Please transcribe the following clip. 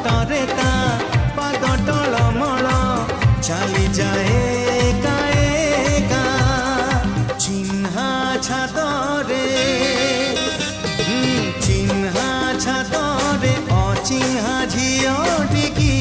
ବାଟରେ ତା ପାଦ ଟଳମଳ ଚାଲି ଯାଏ ଏକା ଚିହ୍ନା ଛାତରେ ଚିହ୍ନା ଛାତରେ ଅଚିହ୍ନା ଝିଅଟିକି